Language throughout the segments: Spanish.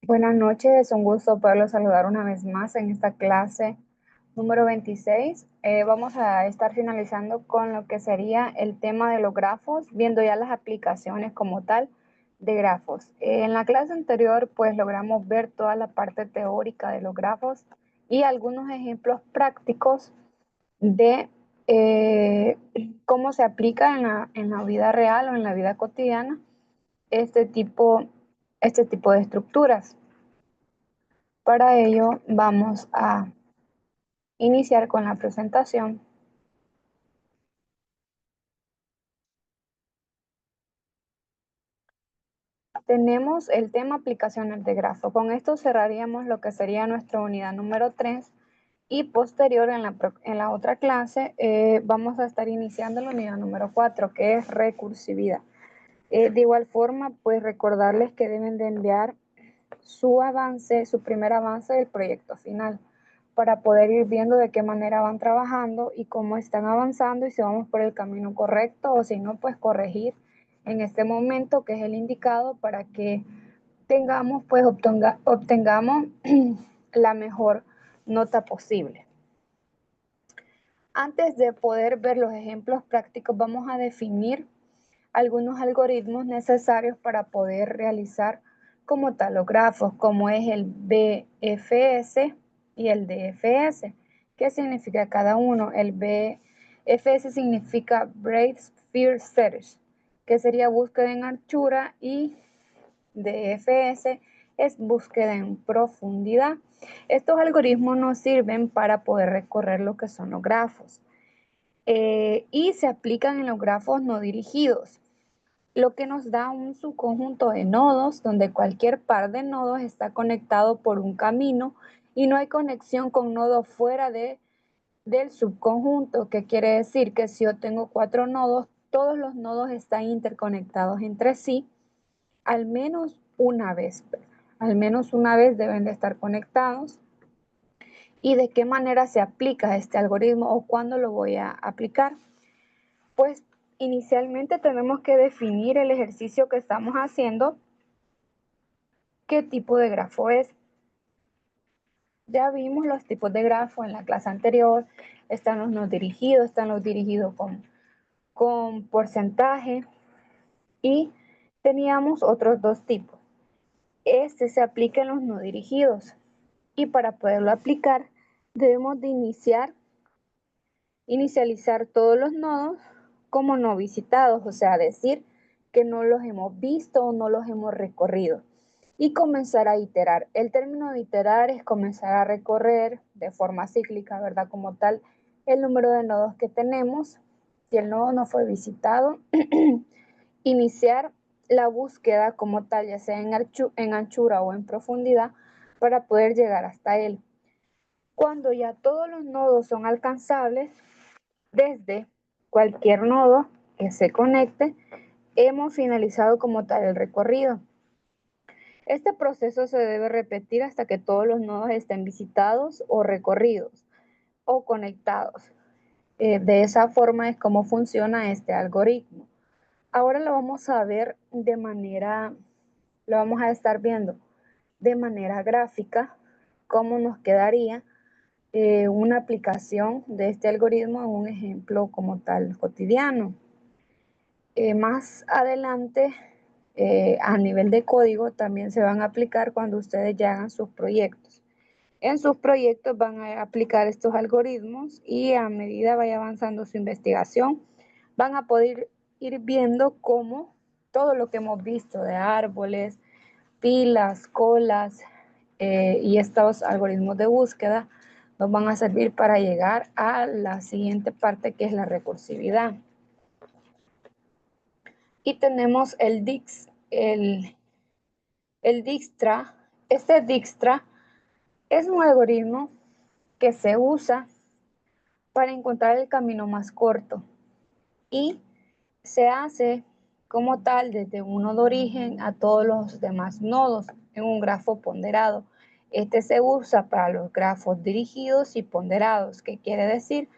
Buenas noches, es un gusto poderlos saludar una vez más en esta clase número 26. Vamos a estar finalizando con lo que sería el tema de los grafos, viendo ya las aplicaciones como tal de grafos. En la clase anterior, pues logramos ver toda la parte teórica de los grafos y algunos ejemplos prácticos de eh, cómo se aplica en la vida real o en la vida cotidiana este tipo, este tipo de estructuras. Para ello vamos a iniciar con la presentación. Tenemos el tema aplicaciones de grafo. Con esto cerraríamos lo que sería nuestra unidad número 3 y posterior en la otra clase vamos a estar iniciando la unidad número 4 que es recursividad. De igual forma, pues recordarles que deben de enviar su avance, su primer avance del proyecto final, para poder ir viendo de qué manera van trabajando y cómo están avanzando y si vamos por el camino correcto o si no, pues corregir en este momento que es el indicado para que tengamos, pues obtengamos la mejor nota posible. Antes de poder ver los ejemplos prácticos, vamos a definir algunos algoritmos necesarios para poder realizar como tal los grafos, como es el BFS y el DFS. ¿Qué significa cada uno? El BFS significa Breadth First Search, que sería búsqueda en anchura, y DFS es búsqueda en profundidad. Estos algoritmos nos sirven para poder recorrer lo que son los grafos y se aplican en los grafos no dirigidos, lo que nos da un subconjunto de nodos donde cualquier par de nodos está conectado por un camino y no hay conexión con nodos fuera del subconjunto, que quiere decir que si yo tengo 4 nodos, todos los nodos están interconectados entre sí al menos una vez. Al menos una vez deben de estar conectados. ¿Y de qué manera se aplica este algoritmo o cuándo lo voy a aplicar? Pues inicialmente tenemos que definir el ejercicio que estamos haciendo, qué tipo de grafo es. Ya vimos los tipos de grafo en la clase anterior. Están los no dirigidos, están los dirigidos con porcentaje y teníamos otros dos tipos. Este se aplica en los no dirigidos y para poderlo aplicar debemos de inicializar todos los nodos como no visitados, o sea, decir que no los hemos visto o no los hemos recorrido y comenzar a iterar. El término de iterar es comenzar a recorrer de forma cíclica, ¿verdad? Como tal, el número de nodos que tenemos. Si el nodo no fue visitado, iniciar la búsqueda como tal, ya sea en anchura o en profundidad, para poder llegar hasta él. Cuando ya todos los nodos son alcanzables, desde cualquier nodo que se conecte, hemos finalizado como tal el recorrido. Este proceso se debe repetir hasta que todos los nodos estén visitados o recorridos o conectados. De esa forma es como funciona este algoritmo. Ahora lo vamos a ver lo vamos a estar viendo de manera gráfica, cómo nos quedaría una aplicación de este algoritmo en un ejemplo como tal cotidiano. Más adelante, a nivel de código, también se van a aplicar cuando ustedes ya hagan sus proyectos. En sus proyectos van a aplicar estos algoritmos y a medida vaya avanzando su investigación, van a poder ir viendo cómo todo lo que hemos visto de árboles, pilas, colas y estos algoritmos de búsqueda nos van a servir para llegar a la siguiente parte, que es la recursividad. Y tenemos el Dijkstra. Este Dijkstra es un algoritmo que se usa para encontrar el camino más corto y se hace como tal desde un nodo de origen a todos los demás nodos en un grafo ponderado. Este se usa para los grafos dirigidos y ponderados, que quiere decir,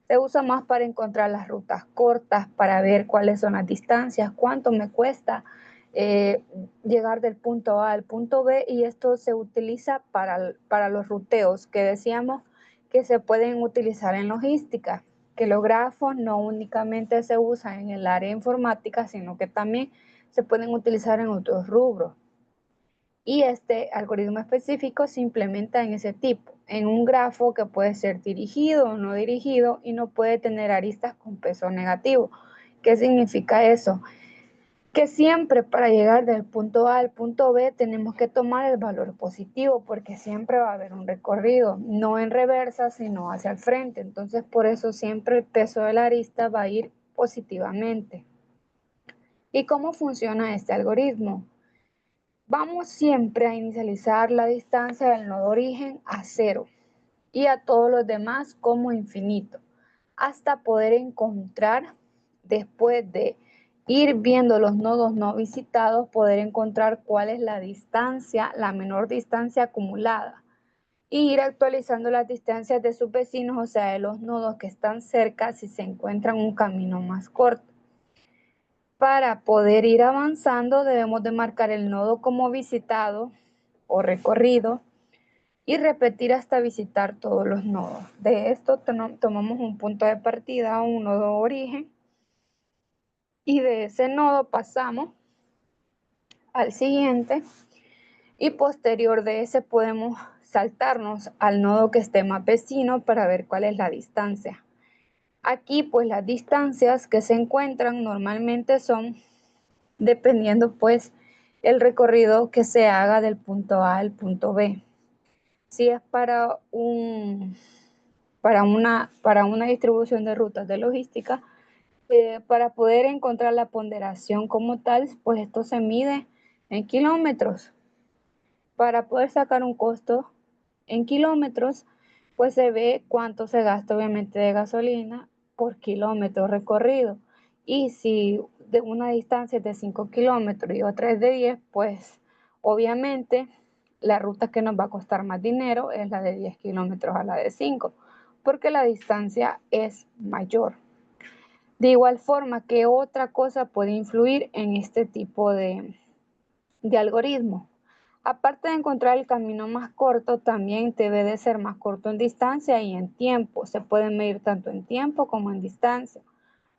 se usa más para encontrar las rutas cortas, para ver cuáles son las distancias, cuánto me cuesta eh, llegar del punto A al punto B, y esto se utiliza para los ruteos que decíamos que se pueden utilizar en logística, que los grafos no únicamente se usan en el área informática, sino que también se pueden utilizar en otros rubros. Y este algoritmo específico se implementa en ese tipo, en un grafo que puede ser dirigido o no dirigido y no puede tener aristas con peso negativo. ¿Qué significa eso? Que siempre para llegar del punto A al punto B tenemos que tomar el valor positivo, porque siempre va a haber un recorrido, no en reversa, sino hacia el frente. Entonces, por eso siempre el peso de la arista va a ir positivamente. ¿Y cómo funciona este algoritmo? Vamos siempre a inicializar la distancia del nodo origen a 0 y a todos los demás como infinito, hasta poder encontrar, después de ir viendo los nodos no visitados, poder encontrar cuál es la distancia, la menor distancia acumulada, y ir actualizando las distancias de sus vecinos, o sea, de los nodos que están cerca, si se encuentran un camino más corto. Para poder ir avanzando, debemos de marcar el nodo como visitado o recorrido y repetir hasta visitar todos los nodos. De esto tomamos un punto de partida, un nodo origen, y de ese nodo pasamos al siguiente, y posterior de ese podemos saltarnos al nodo que esté más vecino para ver cuál es la distancia. Aquí pues las distancias que se encuentran normalmente son dependiendo pues el recorrido que se haga del punto A al punto B. Si es para una distribución de rutas de logística, para poder encontrar la ponderación como tal, pues esto se mide en kilómetros. Para poder sacar un costo en kilómetros, pues se ve cuánto se gasta obviamente de gasolina por kilómetro recorrido. Y si de una distancia es de 5 kilómetros y otra es de 10, pues obviamente la ruta que nos va a costar más dinero es la de 10 kilómetros a la de 5, porque la distancia es mayor. De igual forma, ¿qué otra cosa puede influir en este tipo de algoritmo? Aparte de encontrar el camino más corto, también debe de ser más corto en distancia y en tiempo. Se puede medir tanto en tiempo como en distancia,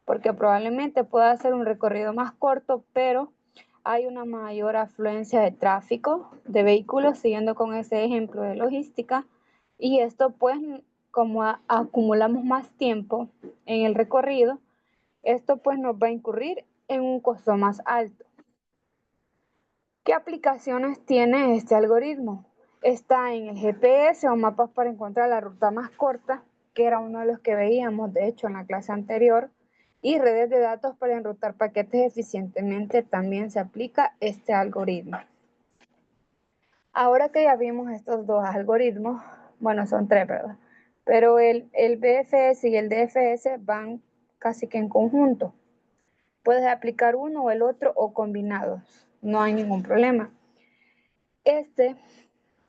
porque probablemente pueda hacer un recorrido más corto, pero hay una mayor afluencia de tráfico de vehículos, siguiendo con ese ejemplo de logística, y esto pues como acumulamos más tiempo en el recorrido, esto pues nos va a incurrir en un costo más alto. ¿Qué aplicaciones tiene este algoritmo? Está en el GPS o mapas para encontrar la ruta más corta, que era uno de los que veíamos, de hecho, en la clase anterior, y redes de datos para enrutar paquetes eficientemente. También se aplica este algoritmo. Ahora que ya vimos estos dos algoritmos, bueno, son tres, ¿verdad? Pero el BFS y el DFS van casi que en conjunto. Puedes aplicar uno o el otro o combinados, no hay ningún problema. Este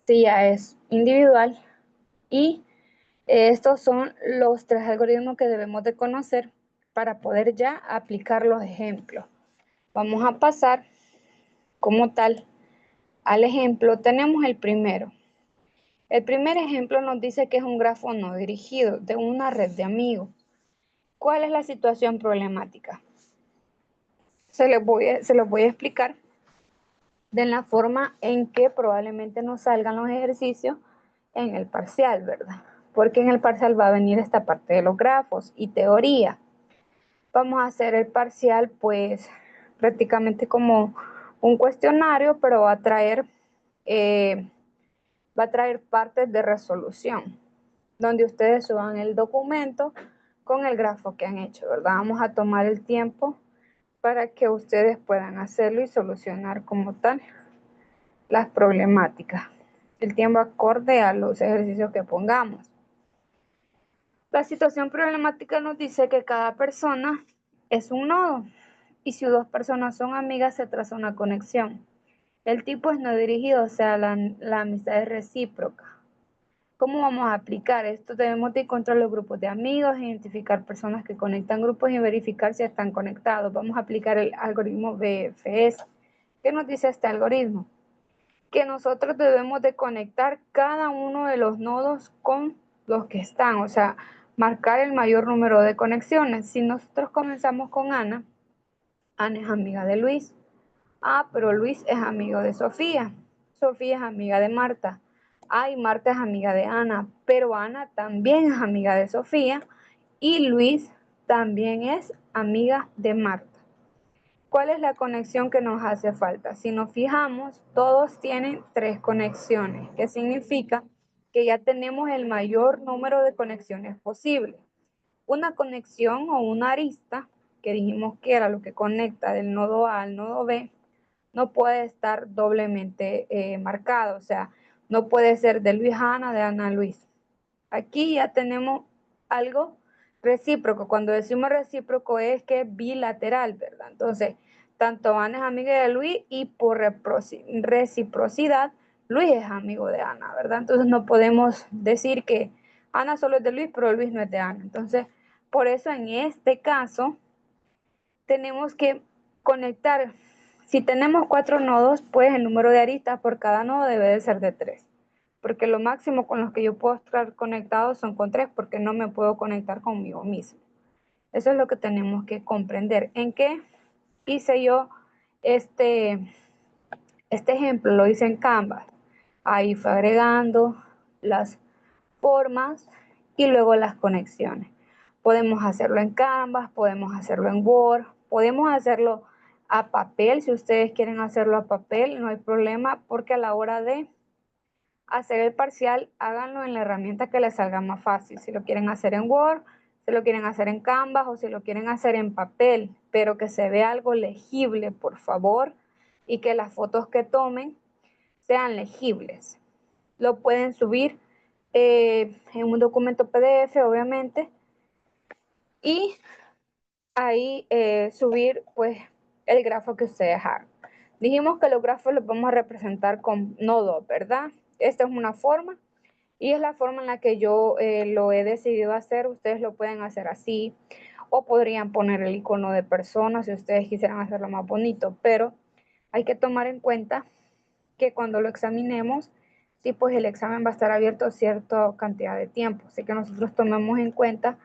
sí ya es individual, y estos son los tres algoritmos que debemos de conocer para poder ya aplicar los ejemplos. Vamos a pasar como tal al ejemplo. Tenemos el primero. El primer ejemplo nos dice que es un grafo no dirigido de una red de amigos. ¿Cuál es la situación problemática? Se los voy a explicar de la forma en que probablemente nos salgan los ejercicios en el parcial, ¿verdad? Porque en el parcial va a venir esta parte de los grafos y teoría. Vamos a hacer el parcial pues prácticamente como un cuestionario, pero va a traer partes de resolución, donde ustedes suban el documento con el grafo que han hecho, ¿verdad? Vamos a tomar el tiempo para que ustedes puedan hacerlo y solucionar como tal las problemáticas. El tiempo acorde a los ejercicios que pongamos. La situación problemática nos dice que cada persona es un nodo, y si dos personas son amigas se traza una conexión. El tipo es no dirigido, o sea, la amistad es recíproca. ¿Cómo vamos a aplicar esto? Debemos de encontrar los grupos de amigos, identificar personas que conectan grupos y verificar si están conectados. Vamos a aplicar el algoritmo BFS. ¿Qué nos dice este algoritmo? Que nosotros debemos de conectar cada uno de los nodos con los que están, o sea, marcar el mayor número de conexiones. Si nosotros comenzamos con Ana, Ana es amiga de Luis. Ah, pero Luis es amigo de Sofía. Sofía es amiga de Marta. Ah, y Marta es amiga de Ana, pero Ana también es amiga de Sofía y Luis también es amiga de Marta. ¿Cuál es la conexión que nos hace falta? Si nos fijamos, todos tienen 3 conexiones, que significa que ya tenemos el mayor número de conexiones posible. Una conexión o una arista, que dijimos que era lo que conecta del nodo A al nodo B, no puede estar doblemente marcado, o sea, no puede ser de Luis a Ana, de Ana a Luis. Aquí ya tenemos algo recíproco. Cuando decimos recíproco es que es bilateral, ¿verdad? Entonces, tanto Ana es amiga de Luis y por reciprocidad, Luis es amigo de Ana, ¿verdad? Entonces no podemos decir que Ana solo es de Luis, pero Luis no es de Ana. Entonces, por eso en este caso tenemos que conectar. Si tenemos 4 nodos, pues el número de aristas por cada nodo debe de ser de 3, porque lo máximo con los que yo puedo estar conectado son con 3, porque no me puedo conectar conmigo mismo. Eso es lo que tenemos que comprender. ¿En qué hice yo este ejemplo? Lo hice en Canvas. Ahí fue agregando las formas y luego las conexiones. Podemos hacerlo en Canvas, podemos hacerlo en Word, podemos hacerlo a papel. Si ustedes quieren hacerlo a papel, no hay problema, porque a la hora de hacer el parcial, háganlo en la herramienta que les salga más fácil. Si lo quieren hacer en Word, si lo quieren hacer en Canvas o si lo quieren hacer en papel, pero que se vea algo legible, por favor, y que las fotos que tomen sean legibles. Lo pueden subir en un documento PDF, obviamente, y ahí subir pues el grafo que ustedes hagan. Dijimos que los grafos los vamos a representar con nodos, ¿verdad? Esta es una forma y es la forma en la que yo lo he decidido hacer. Ustedes lo pueden hacer así o podrían poner el icono de persona si ustedes quisieran hacerlo más bonito, pero hay que tomar en cuenta que cuando lo examinemos, sí, pues el examen va a estar abierto cierta cantidad de tiempo, así que nosotros tomemos en cuenta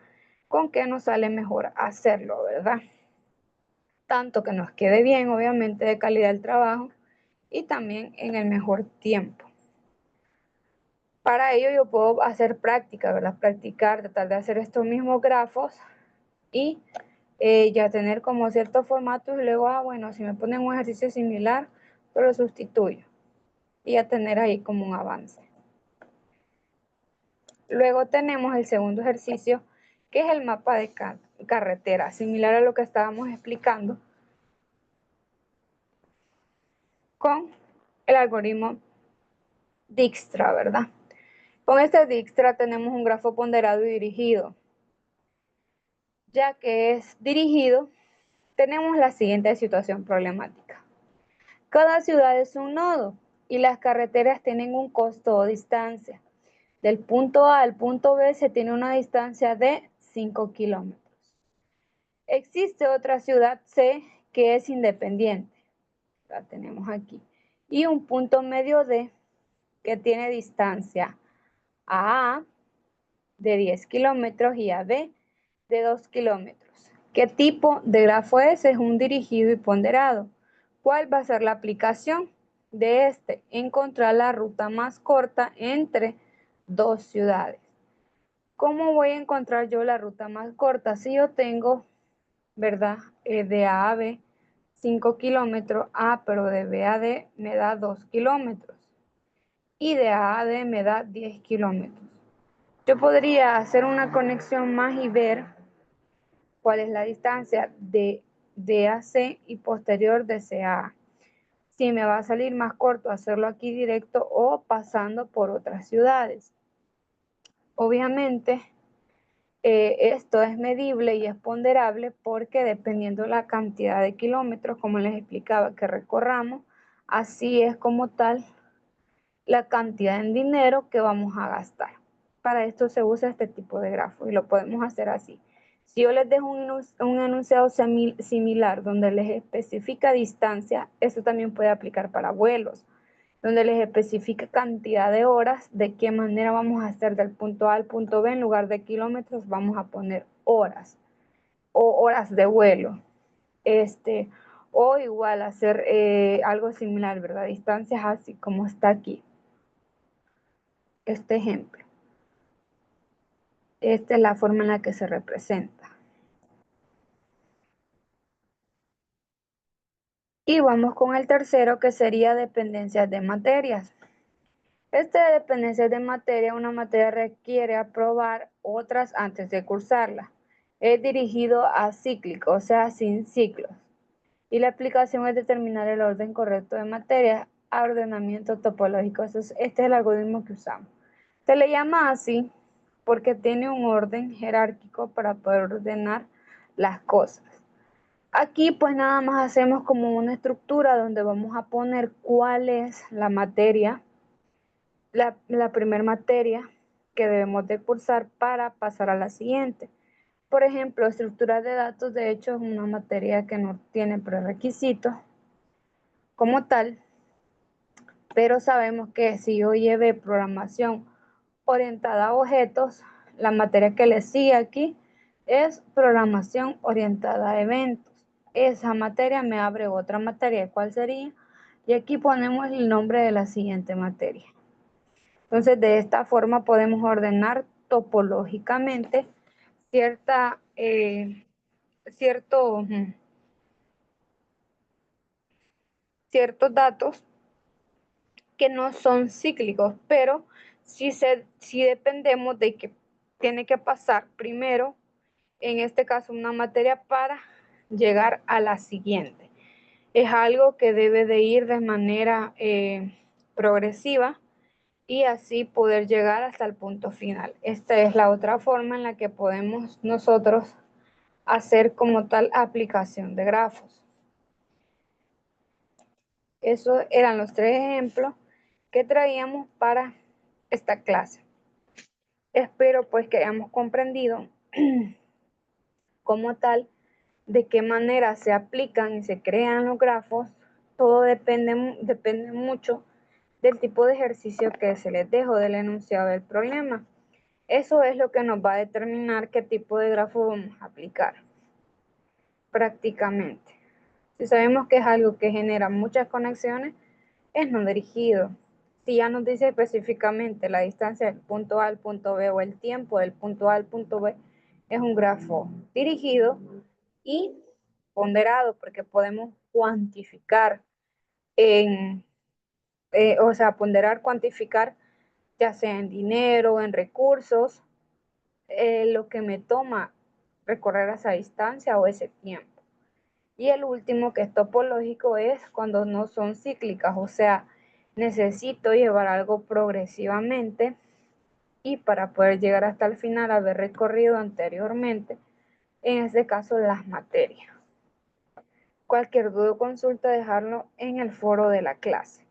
con qué nos sale mejor hacerlo, ¿verdad? Tanto que nos quede bien, obviamente, de calidad el trabajo y también en el mejor tiempo. Para ello yo puedo hacer práctica, ¿verdad? Practicar, tratar de hacer estos mismos grafos y ya tener como ciertos formatos y luego, bueno, si me ponen un ejercicio similar, pues lo sustituyo y ya tener ahí como un avance. Luego tenemos el segundo ejercicio, que es el mapa de carretera, similar a lo que estábamos explicando con el algoritmo Dijkstra, ¿verdad? Con este Dijkstra tenemos un grafo ponderado y dirigido. Ya que es dirigido, tenemos la siguiente situación problemática. Cada ciudad es un nodo y las carreteras tienen un costo o distancia. Del punto A al punto B se tiene una distancia de 5 kilómetros. Existe otra ciudad C que es independiente. La tenemos aquí. Y un punto medio D que tiene distancia a A de 10 kilómetros y a B de 2 kilómetros. ¿Qué tipo de grafo es? Es un dirigido y ponderado. ¿Cuál va a ser la aplicación de este? Encontrar la ruta más corta entre dos ciudades. ¿Cómo voy a encontrar yo la ruta más corta? Si yo tengo, ¿verdad? De A a B, 5 kilómetros, pero de B a D me da 2 kilómetros. Y de A a D me da 10 kilómetros. Yo podría hacer una conexión más y ver cuál es la distancia de D a C y posterior de C a A. Si me va a salir más corto hacerlo aquí directo o pasando por otras ciudades. Obviamente, esto es medible y es ponderable porque dependiendo la cantidad de kilómetros, como les explicaba, que recorramos, así es como tal la cantidad en dinero que vamos a gastar. Para esto se usa este tipo de grafo y lo podemos hacer así. Si yo les dejo un enunciado similar donde les especifica distancia, eso también puede aplicar para vuelos, donde les especifica cantidad de horas, de qué manera vamos a hacer del punto A al punto B, en lugar de kilómetros vamos a poner horas o horas de vuelo. O igual hacer algo similar, ¿verdad? Distancias así como está aquí. Este ejemplo. Esta es la forma en la que se representa. Y vamos con el tercero, que sería dependencias de materias. Este de dependencias de materia, una materia requiere aprobar otras antes de cursarla. Es dirigido a cíclico, o sea, sin ciclos. Y la aplicación es determinar el orden correcto de materias a ordenamiento topológico. Este es el algoritmo que usamos. Se le llama así porque tiene un orden jerárquico para poder ordenar las cosas. Aquí pues nada más hacemos como una estructura donde vamos a poner cuál es la materia, la primera materia que debemos de cursar para pasar a la siguiente. Por ejemplo, estructura de datos, de hecho, es una materia que no tiene prerequisitos como tal, pero sabemos que si yo llevé programación orientada a objetos, la materia que le sigue aquí es programación orientada a eventos. Esa materia me abre otra materia, ¿cuál sería? Y aquí ponemos el nombre de la siguiente materia. Entonces, de esta forma podemos ordenar topológicamente cierta, cierto, ciertos datos que no son cíclicos, pero si dependemos de que tiene que pasar primero, en este caso, una materia para llegar a la siguiente. Es algo que debe de ir de manera progresiva y así poder llegar hasta el punto final. Esta es la otra forma en la que podemos nosotros hacer como tal aplicación de grafos. Esos eran los tres ejemplos que traíamos para esta clase. Espero pues que hayamos comprendido como tal de qué manera se aplican y se crean los grafos. Todo depende mucho del tipo de ejercicio que se les dejo del enunciado del problema. Eso es lo que nos va a determinar qué tipo de grafo vamos a aplicar prácticamente. Si sabemos que es algo que genera muchas conexiones, es no dirigido. Si ya nos dice específicamente la distancia del punto A al punto B o el tiempo del punto A al punto B, es un grafo dirigido y ponderado porque podemos cuantificar o sea, ponderar, cuantificar, ya sea en dinero, en recursos, lo que me toma recorrer esa distancia o ese tiempo. Y el último, que es topológico, es cuando no son cíclicas, o sea, necesito llevar algo progresivamente y para poder llegar hasta el final haber recorrido anteriormente, en este caso las materias. Cualquier duda o consulta, dejarlo en el foro de la clase.